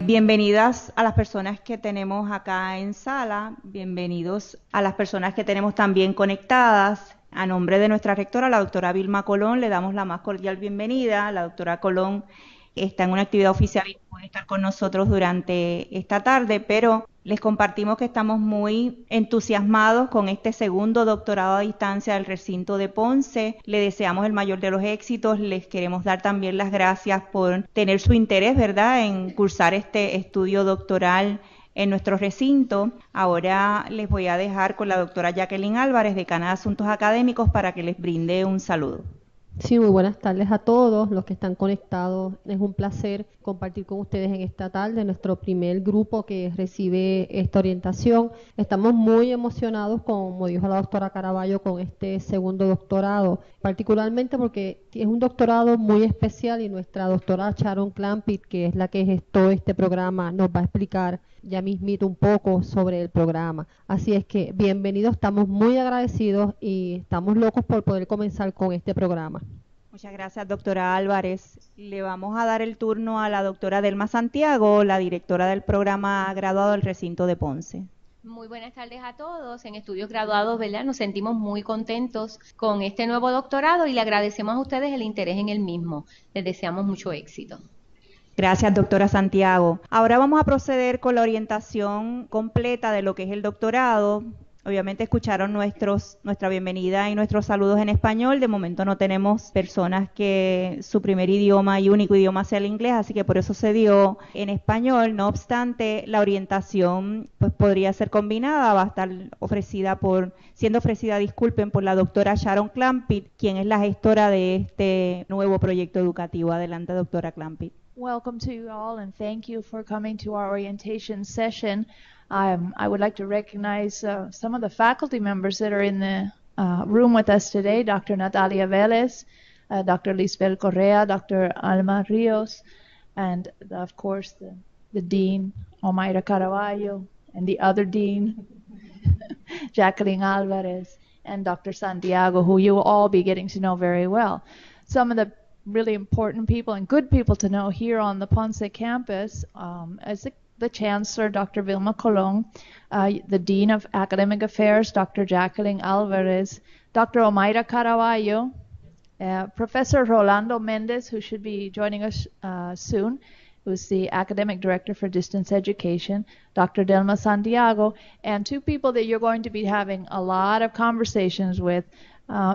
Bienvenidas a las personas que tenemos acá en sala, bienvenidos a las personas que tenemos también conectadas. A nombre de nuestra rectora, la doctora Vilma Colón, le damos la más cordial bienvenida. La doctora Colón está en una actividad oficial y no puede estar con nosotros durante esta tarde, pero les compartimos que estamos muy entusiasmados con este segundo doctorado a distancia del recinto de Ponce. Le deseamos el mayor de los éxitos. Les queremos dar también las gracias por tener su interés, ¿verdad?, en cursar este estudio doctoral en nuestro recinto. Ahora les voy a dejar con la doctora Jacqueline Álvarez, decana de Asuntos Académicos, para que les brinde un saludo. Sí, muy buenas tardes a todos los que están conectados. Es un placer compartir con ustedes en esta tarde nuestro primer grupo que recibe esta orientación. Estamos muy emocionados, como dijo la doctora Caraballo, con este segundo doctorado, particularmente porque es un doctorado muy especial y nuestra doctora Sharon Clampett, que es la que gestó este programa, nos va a explicar ya mismito un poco sobre el programa. Así es que bienvenidos, estamos muy agradecidos y estamos locos por poder comenzar con este programa. Muchas gracias, doctora Álvarez. Le vamos a dar el turno a la doctora Delma Santiago, la directora del programa graduado del recinto de Ponce. Muy buenas tardes a todos. En estudios graduados, ¿verdad?, nos sentimos muy contentos con este nuevo doctorado y le agradecemos a ustedes el interés en el mismo. Les deseamos mucho éxito. Gracias, doctora Santiago. Ahora vamos a proceder con la orientación completa de lo que es el doctorado. Obviamente escucharon nuestra bienvenida y nuestros saludos en español. De momento no tenemos personas que su primer idioma y único idioma sea el inglés, así que por eso se dio en español. No obstante, la orientación pues podría ser combinada, va a estar siendo ofrecida, disculpen, por la doctora Sharon Clampett, quien es la gestora de este nuevo proyecto educativo. Adelante, doctora Clampett. Welcome to you all, and thank you for coming to our orientation session. I would like to recognize some of the faculty members that are in the room with us today: Dr. Natalia Vélez, Dr. Lisbel Correa, Dr. Alma Rios, and of course the Dean, Omaira Caraballo, and the other Dean, Jacqueline Alvarez, and Dr. Santiago, who you will all be getting to know very well. Some of the really important people and good people to know here on the Ponce campus as the Chancellor, Dr. Vilma Colón, the Dean of Academic Affairs, Dr. Jacqueline Alvarez, Dr. Omaira Caraballo, Professor Rolando Mendez, who should be joining us soon, who's the Academic Director for Distance Education, Dr. Delma Santiago, and two people that you're going to be having a lot of conversations with,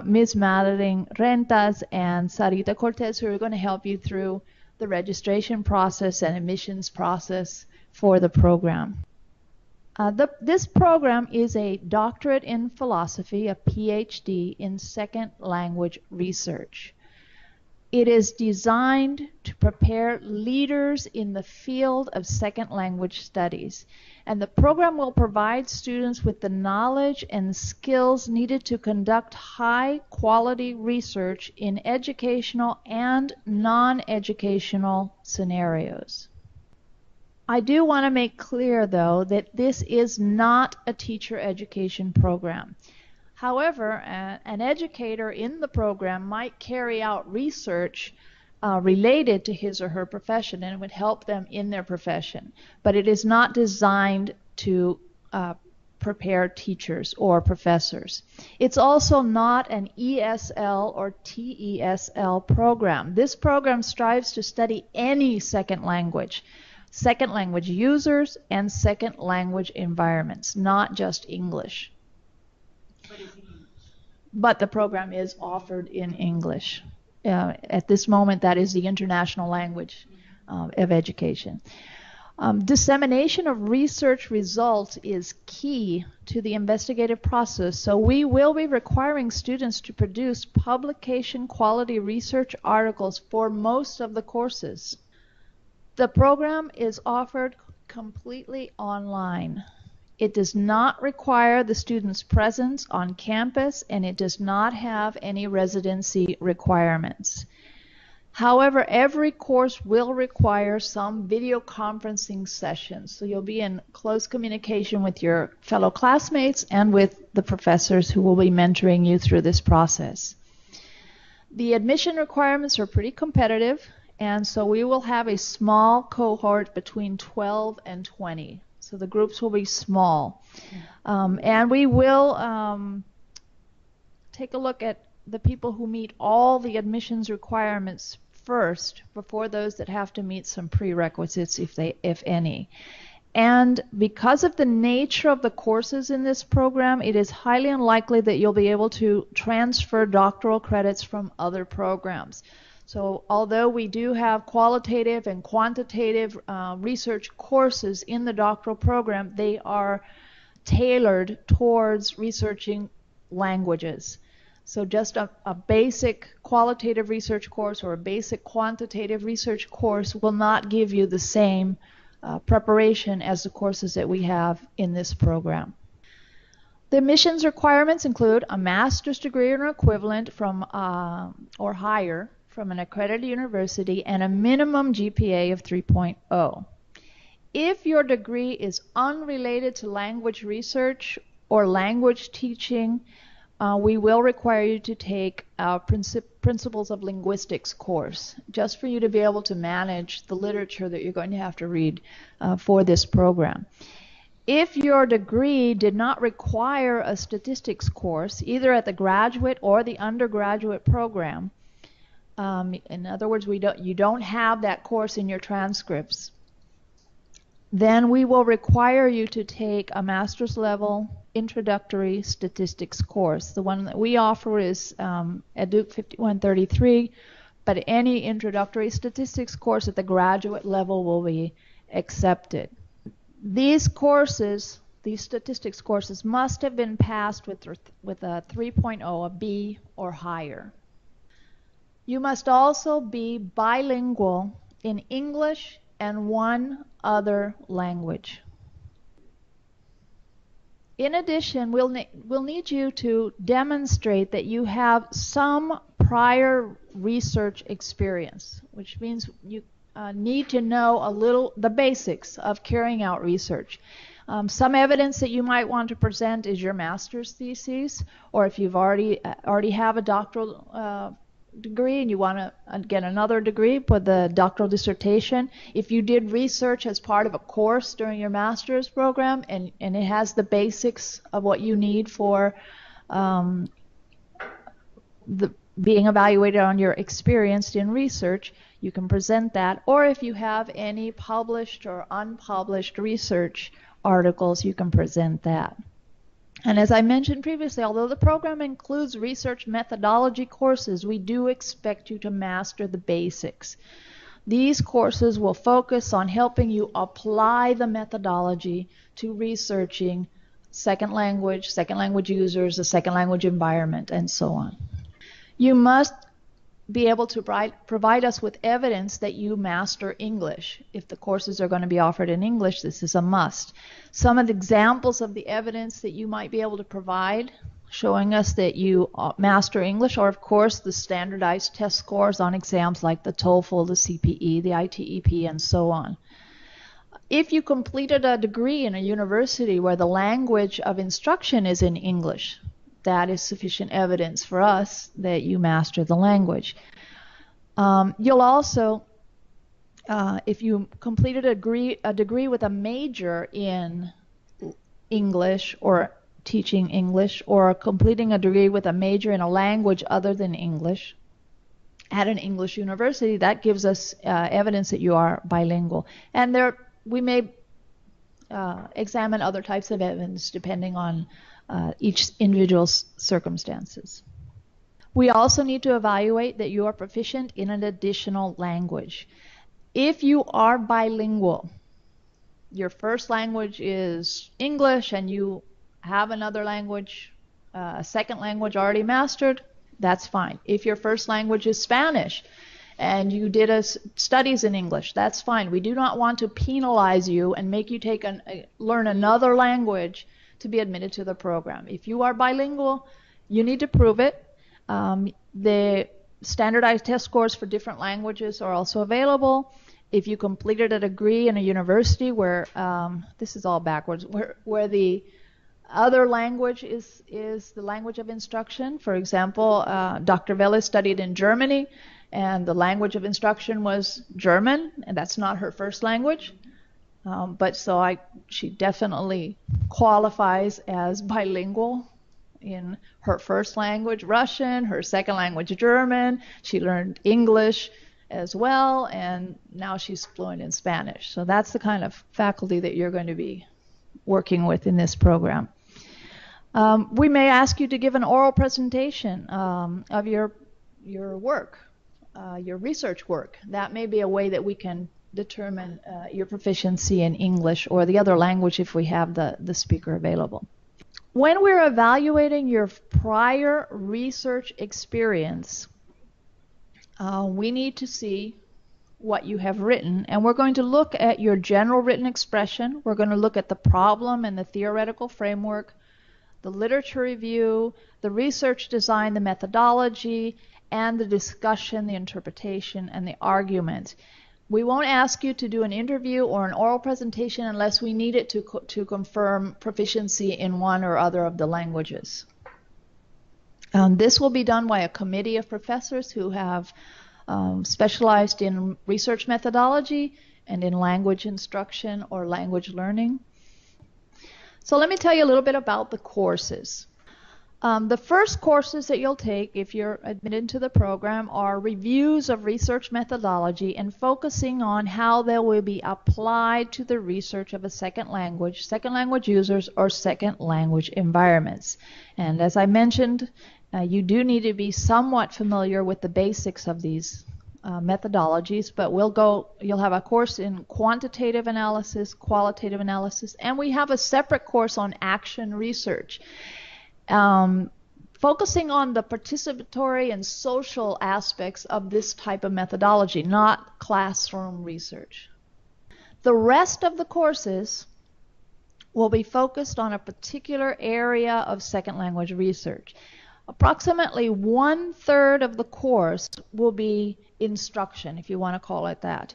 Ms. Madeline Rentas and Sarita Cortez, who are going to help you through the registration process and admissions process for the program. This program is a doctorate in philosophy, a PhD in second language research. It is designed to prepare leaders in the field of second language studies, and the program will provide students with the knowledge and skills needed to conduct high-quality research in educational and non-educational scenarios. I do want to make clear, though, that this is not a teacher education program. However, an educator in the program might carry out research related to his or her profession, and it would help them in their profession. But it is not designed to prepare teachers or professors. It's also not an ESL or TESL program. This program strives to study any second language users, and second language environments, not just English. But the program is offered in English. At this moment, that is the international language of education. Dissemination of research results is key to the investigative process, so we will be requiring students to produce publication quality research articles for most of the courses. The program is offered completely online. It does not require the student's presence on campus, and it does not have any residency requirements. However, every course will require some video conferencing sessions, so you'll be in close communication with your fellow classmates and with the professors who will be mentoring you through this process. The admission requirements are pretty competitive, And so we will have a small cohort between 12 and 20. So the groups will be small. And we will take a look at the people who meet all the admissions requirements first before those that have to meet some prerequisites, if any. And because of the nature of the courses in this program, it is highly unlikely that you'll be able to transfer doctoral credits from other programs. So although we do have qualitative and quantitative research courses in the doctoral program, they are tailored towards researching languages. So just a basic qualitative research course or a basic quantitative research course will not give you the same preparation as the courses that we have in this program. The admissions requirements include a master's degree or equivalent from or higher from an accredited university and a minimum GPA of 3.0. If your degree is unrelated to language research or language teaching, we will require you to take our Principles of Linguistics course, just for you to be able to manage the literature that you're going to have to read for this program. If your degree did not require a statistics course, either at the graduate or the undergraduate program, in other words, you don't have that course in your transcripts, then we will require you to take a master's level introductory statistics course. The one that we offer is Duke 5133, but any introductory statistics course at the graduate level will be accepted. These courses, these statistics courses, must have been passed with a 3.0, a B or higher. You must also be bilingual in English and one other language. In addition, we'll need you to demonstrate that you have some prior research experience, which means you need to know the basics of carrying out research. Some evidence that you might want to present is your master's thesis, or if you've already have a doctoral degree and you want to get another degree for the doctoral dissertation. If you did research as part of a course during your master's program and it has the basics of what you need for being evaluated on your experience in research, you can present that. Or if you have any published or unpublished research articles, you can present that. And as I mentioned previously, although the program includes research methodology courses, we do expect you to master the basics. These courses will focus on helping you apply the methodology to researching second language users, a second language environment, and so on. You must be able to provide us with evidence that you master English. If the courses are going to be offered in English, this is a must. Some of the examples of the evidence that you might be able to provide showing us that you master English are, of course, the standardized test scores on exams like the TOEFL, the CPE, the ITEP, and so on. If you completed a degree in a university where the language of instruction is in English, that is sufficient evidence for us that you master the language. You'll also, if you completed a degree with a major in English or teaching English, or completing a degree with a major in a language other than English at an English university, that gives us evidence that you are bilingual. And we may examine other types of evidence depending on each individual's circumstances. We also need to evaluate that you are proficient in an additional language. If you are bilingual, your first language is English and you have another language, a second language already mastered, that's fine. If your first language is Spanish and you did studies in English, that's fine. We do not want to penalize you and make you learn another language to be admitted to the program. If you are bilingual, you need to prove it. The standardized test scores for different languages are also available. If you completed a degree in a university where, this is all backwards, where the Other language is the language of instruction. For example, Dr. Vélez studied in Germany, and the language of instruction was German, and that's not her first language. She definitely qualifies as bilingual in her first language, Russian, her second language, German. She learned English as well, and now she's fluent in Spanish. So that's the kind of faculty that you're going to be working with in this program. We may ask you to give an oral presentation of your work, your research work. That may be a way that we can determine your proficiency in English or the other language if we have the speaker available. When we're evaluating your prior research experience, we need to see what you have written, and we're going to look at your general written expression. We're going to look at the problem and the theoretical framework, the literature review, the research design, the methodology, and the discussion, the interpretation, and the argument. We won't ask you to do an interview or an oral presentation unless we need it to confirm proficiency in one or other of the languages. This will be done by a committee of professors who have specialized in research methodology and in language instruction or language learning. So let me tell you a little bit about the courses. The first courses that you'll take if you're admitted to the program are reviews of research methodology and focusing on how they will be applied to the research of a second language users, or second language environments. And as I mentioned, you do need to be somewhat familiar with the basics of these methodologies, but you'll have a course in quantitative analysis, qualitative analysis, and we have a separate course on action research, focusing on the participatory and social aspects of this type of methodology, not classroom research. The rest of the courses will be focused on a particular area of second language research. Approximately 1/3 of the course will be instruction, if you want to call it that.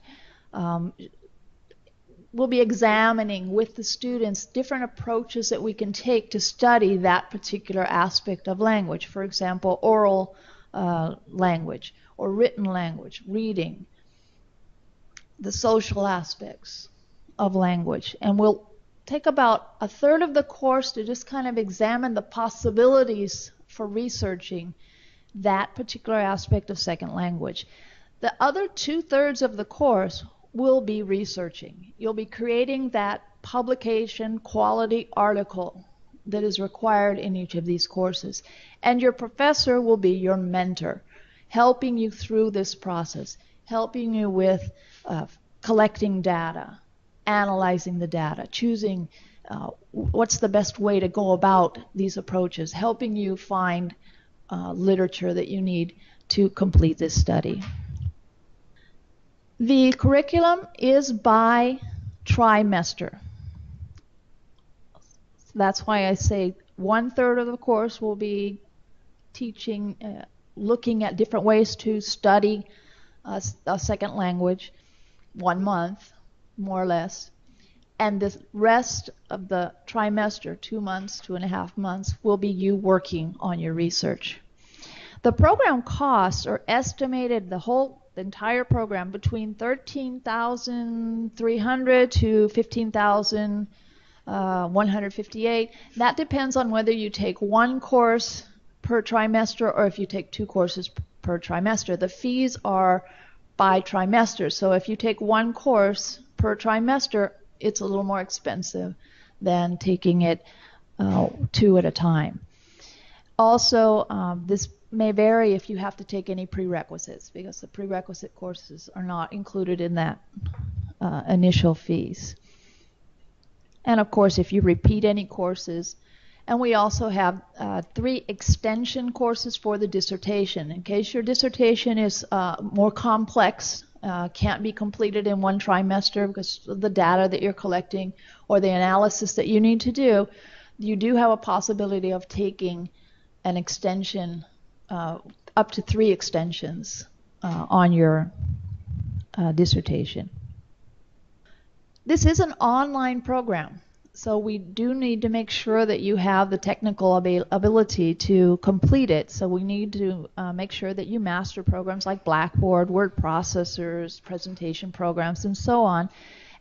We'll be examining with the students different approaches that we can take to study that particular aspect of language. For example, oral language or written language, reading, the social aspects of language. And we'll take about 1/3 of the course to just kind of examine the possibilities for researching that particular aspect of second language. The other 2/3 of the course will be researching. You'll be creating that publication quality article that is required in each of these courses. And your professor will be your mentor, helping you through this process, helping you with collecting data, analyzing the data, choosing what's the best way to go about these approaches, helping you find literature that you need to complete this study. The curriculum is by trimester. That's why I say 1/3 of the course will be teaching, looking at different ways to study a second language, 1 month, more or less. And the rest of the trimester, 2 months, 2.5 months, will be you working on your research. The program costs are estimated, the entire program, between $13,300 to $15,158. That depends on whether you take 1 course per trimester or if you take 2 courses per trimester. The fees are by trimester. So if you take 1 course per trimester, it's a little more expensive than taking it 2 at a time. Also, this may vary if you have to take any prerequisites, because the prerequisite courses are not included in that initial fees. And of course, if you repeat any courses, and we also have 3 extension courses for the dissertation. In case your dissertation is more complex, can't be completed in 1 trimester because of the data that you're collecting or the analysis that you need to do, you do have a possibility of taking an extension, up to 3 extensions on your dissertation. This is an online program. So we do need to make sure that you have the technical ability to complete it. So we need to make sure that you master programs like Blackboard, word processors, presentation programs, and so on.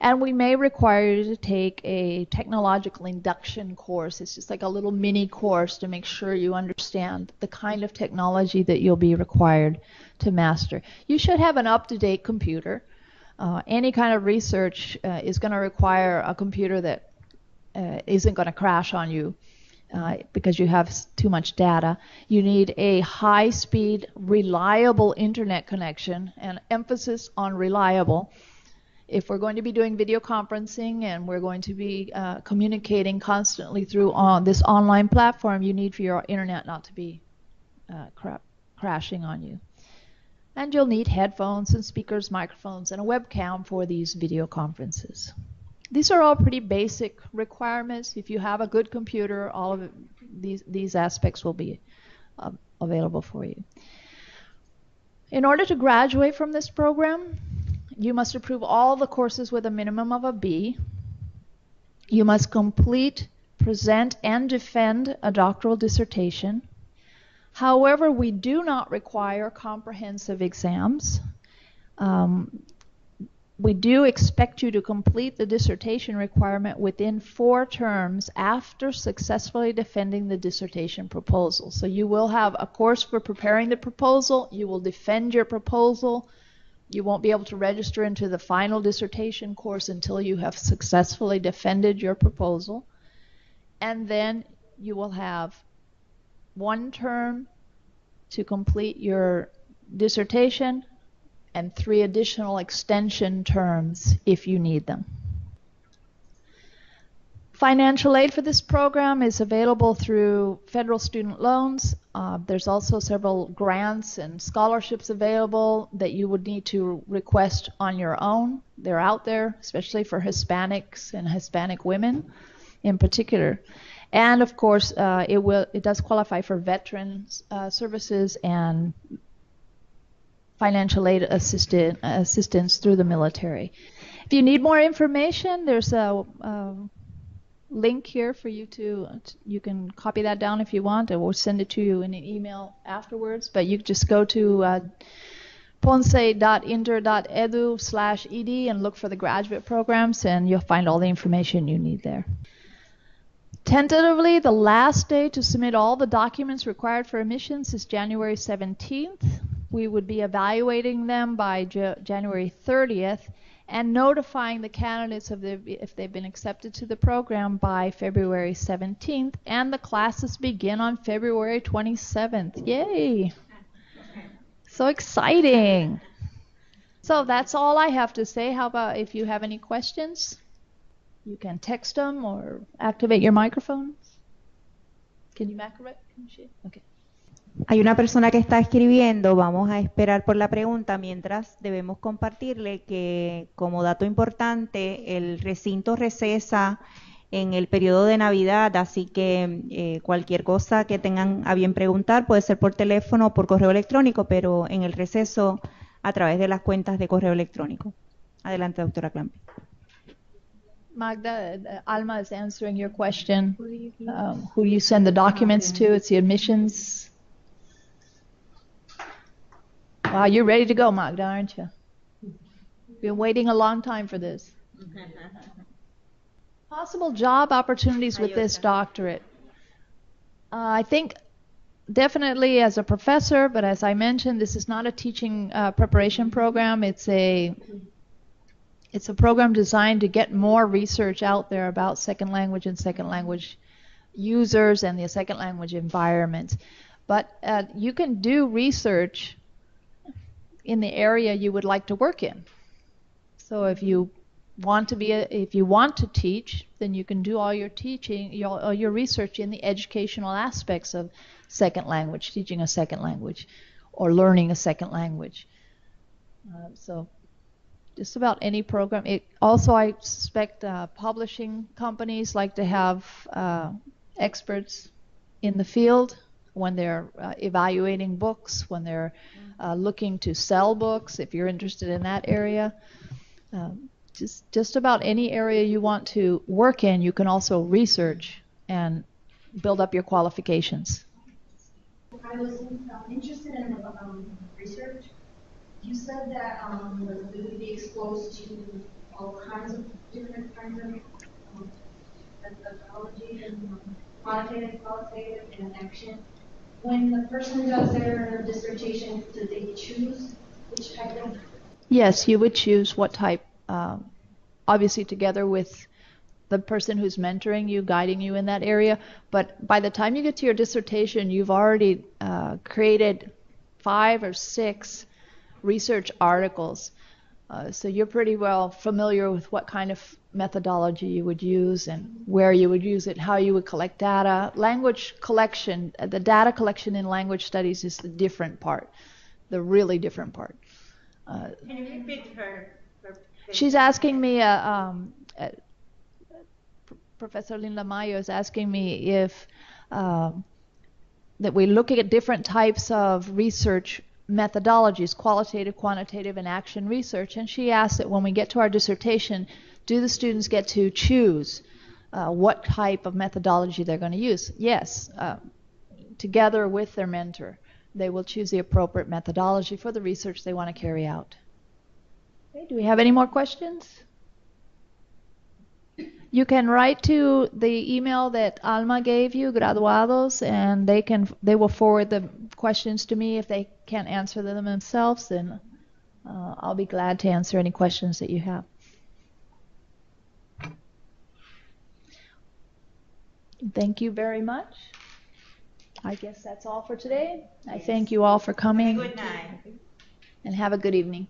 And we may require you to take a technological induction course. It's just like a little mini course to make sure you understand the kind of technology that you'll be required to master. You should have an up-to-date computer. Any kind of research is going to require a computer that isn't going to crash on you because you have too much data. You need a high-speed, reliable internet connection, and emphasis on reliable. If we're going to be doing video conferencing and we're going to be communicating constantly through this online platform, you need for your internet not to be crashing on you. And you'll need headphones and speakers, microphones, and a webcam for these video conferences. These are all pretty basic requirements. If you have a good computer, all of these aspects will be available for you. In order to graduate from this program, you must approve all the courses with a minimum of a B. You must complete, present, and defend a doctoral dissertation. However, we do not require comprehensive exams. We do expect you to complete the dissertation requirement within 4 terms after successfully defending the dissertation proposal. So you will have a course for preparing the proposal. You will defend your proposal. You won't be able to register into the final dissertation course until you have successfully defended your proposal. And then you will have 1 term to complete your dissertation and 3 additional extension terms if you need them. Financial aid for this program is available through federal student loans. There's also several grants and scholarships available that you would need to request on your own. They're out there, especially for Hispanics and Hispanic women in particular. And of course, it does qualify for veterans services and financial aid assistance through the military. If you need more information, there's a link here for you you can copy that down if you want, and we'll send it to you in an email afterwards. But you just go to ponce.inter.edu/ed and look for the graduate programs, and you'll find all the information you need there. Tentatively, the last day to submit all the documents required for admissions is January 17th. We would be evaluating them by January 30th and notifying the candidates if they've been accepted to the program by February 17th, and the classes begin on February 27th. Yay! So exciting! So that's all I have to say. How about if you have any questions? You can text them or activate your microphones. Can you activate? Okay. Hay una persona que está escribiendo, vamos a esperar por la pregunta mientras debemos compartirle que como dato importante el recinto recesa en el periodo de Navidad, así que cualquier cosa que tengan a bien preguntar puede ser por teléfono o por correo electrónico, pero en el receso a través de las cuentas de correo electrónico. Adelante, doctora Clampi. Magda, Alma is answering your question. Who you send the documents to? It's the admissions. Wow, you're ready to go, Magda, aren't you? Been waiting a long time for this. Possible job opportunities with this doctorate. I think definitely as a professor, but as I mentioned, this is not a teaching preparation program. It's a program designed to get more research out there about second language and second language users and the second language environment. But you can do research in the area you would like to work in. So if you want to teach, then you can do all your teaching, all your research in the educational aspects of second language, teaching a second language, or learning a second language. So just about any program. Also, I suspect publishing companies like to have experts in the field when they're evaluating books, when they're looking to sell books, if you're interested in that area. Just about any area you want to work in, you can also research and build up your qualifications. I was interested in research. You said that we would be exposed to all kinds of different kinds of methodology and quantitative, qualitative, and action. When the person does their dissertation, do they choose which type of? Yes, you would choose what type, obviously together with the person who's mentoring you, guiding you in that area. But by the time you get to your dissertation, you've already created 5 or 6 research articles. So you're pretty well familiar with what kind of methodology you would use and where you would use it, how you would collect data. Language collection, the data collection in language studies is the different part, the really different part. Can you repeat her? She's asking me, Professor Linda Mayo is asking me if that we're looking at different types of research methodologies, qualitative, quantitative, and action research. And she asked that when we get to our dissertation, do the students get to choose what type of methodology they're going to use? Yes, together with their mentor, they will choose the appropriate methodology for the research they want to carry out. Okay, do we have any more questions? You can write to the email that Alma gave you, graduados, and they will forward the questions to me. If they can't answer them themselves, then I'll be glad to answer any questions that you have. Thank you very much. I guess that's all for today. I thank you all for coming. Good night. And have a good evening.